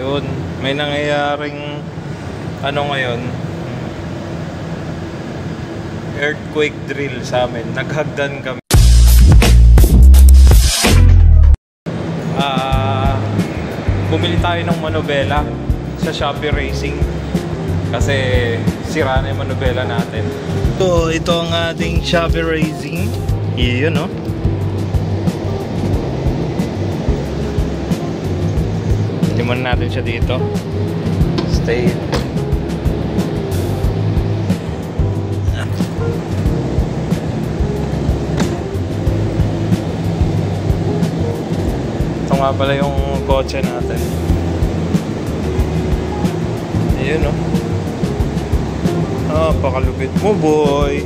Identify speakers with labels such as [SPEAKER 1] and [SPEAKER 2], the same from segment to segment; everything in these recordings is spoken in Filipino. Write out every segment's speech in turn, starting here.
[SPEAKER 1] Yun, may nangyayaring ano ngayon, earthquake drill sa amin. Naghagdan kami. Bumili tayo ng manobela sa Shopee Racing kasi sira na yung manobela natin. So, ito ang ating Shopee Racing. Yun, no? Liman natin siya dito. Stay. Ito nga pala yung kotse natin. Ayun, no? Pakalupit mo, boy.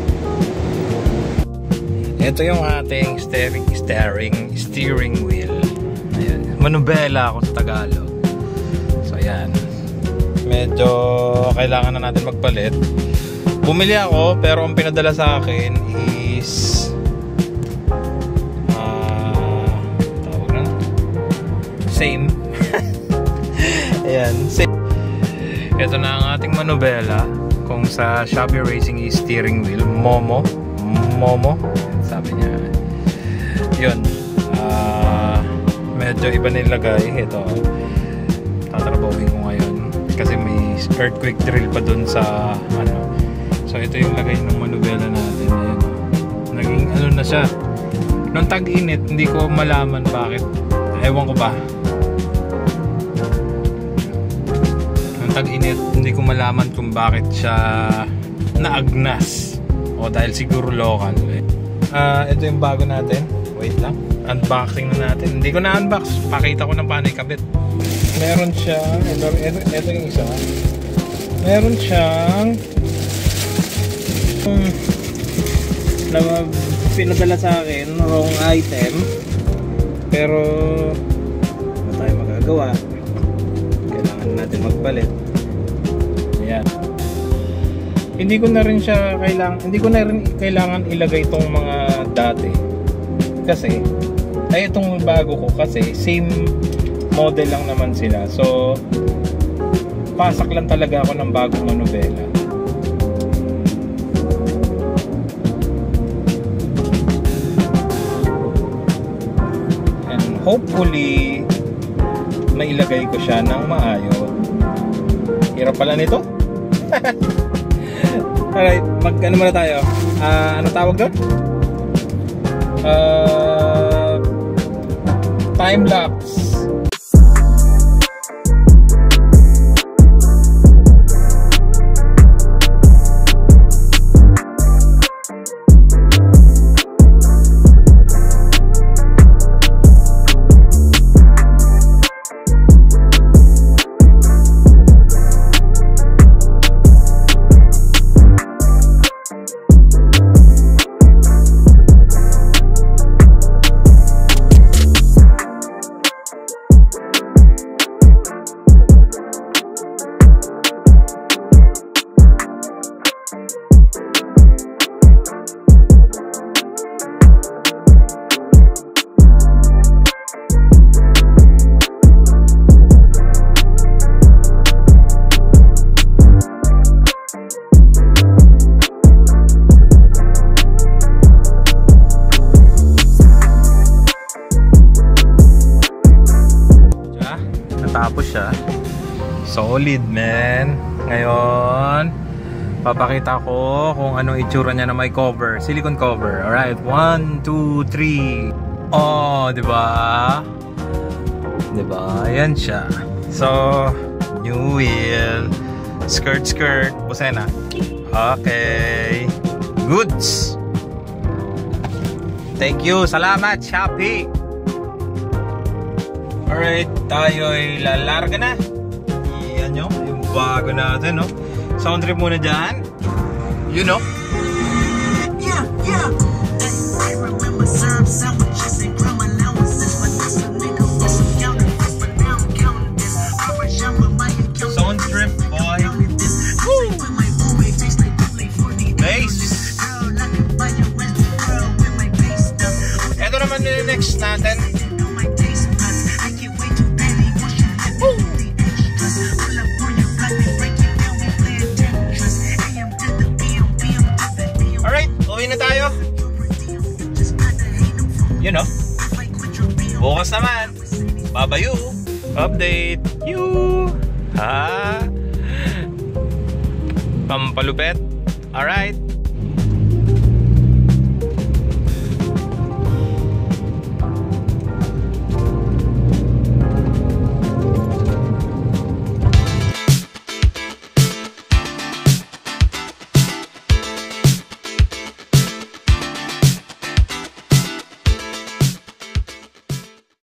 [SPEAKER 1] Ito yung ating steering wheel. Ayan. Manubela ako sa Tagalog. So, ayan. Medyo kailangan na natin magpalit. Bumili ako, pero ang pinadala sa akin is tawag na? Same. Ayan. Same. Ito na ang ating manubela. Kung sa Shopee Racing is steering wheel, Momo, sabi niya. Yun. Medyo iba nilagay. Ito, tatrabawin ko ngayon kasi may earthquake drill pa dun sa ano. So ito yung lagay ng manubela natin. Ayan. Naging ano na siya. Nung tag-init, hindi ko malaman bakit. Ewan ko ba. Tag-init, hindi ko malaman kung bakit siya naagnas o dahil siguro local. Ito yung bago natin. Wait lang, unboxing na natin. Hindi ko na-unbox, pakita ko na paano ikabit. Meron siya, ito yung isa. Meron siyang na pinadala sa akin, wrong item, pero ano tayo magagawa, kailangan natin magpalit. Ayan. Hindi ko na rin kailangan ilagay itong mga dati. Kasi itong bago ko kasi same model lang naman sila. So pasak lang talaga ako ng bagong manubela. And hopefully mailagay ko siya ng maayos. Hirap pala nito. Alright, ano muna tayo? Ano tawag doon? Time lapse. Natapos siya. Solid, man. Ngayon papakita ko kung anong itsura niya na may cover, silicone cover. Alright, 1, 2, 3. Oh, diba? Diba? Ayan siya. So, new wheel. Skirt. Busena. Okay. Goods. Thank you. Salamat, Shopee. Alright, tayo'y lalarga na. Iyan nyo, yung bago natin, no? Sound trip muna dyan. You know. Yeah. I remember syrup sandwiches and crumb allowances, but this a nigga with some counterfeits, but now I'm counting this. Sound trip, boy. Woo! Bass. Ito naman yung next natin. you know. Bukas naman, babayu, update, you, ha? Pampalupet, alright.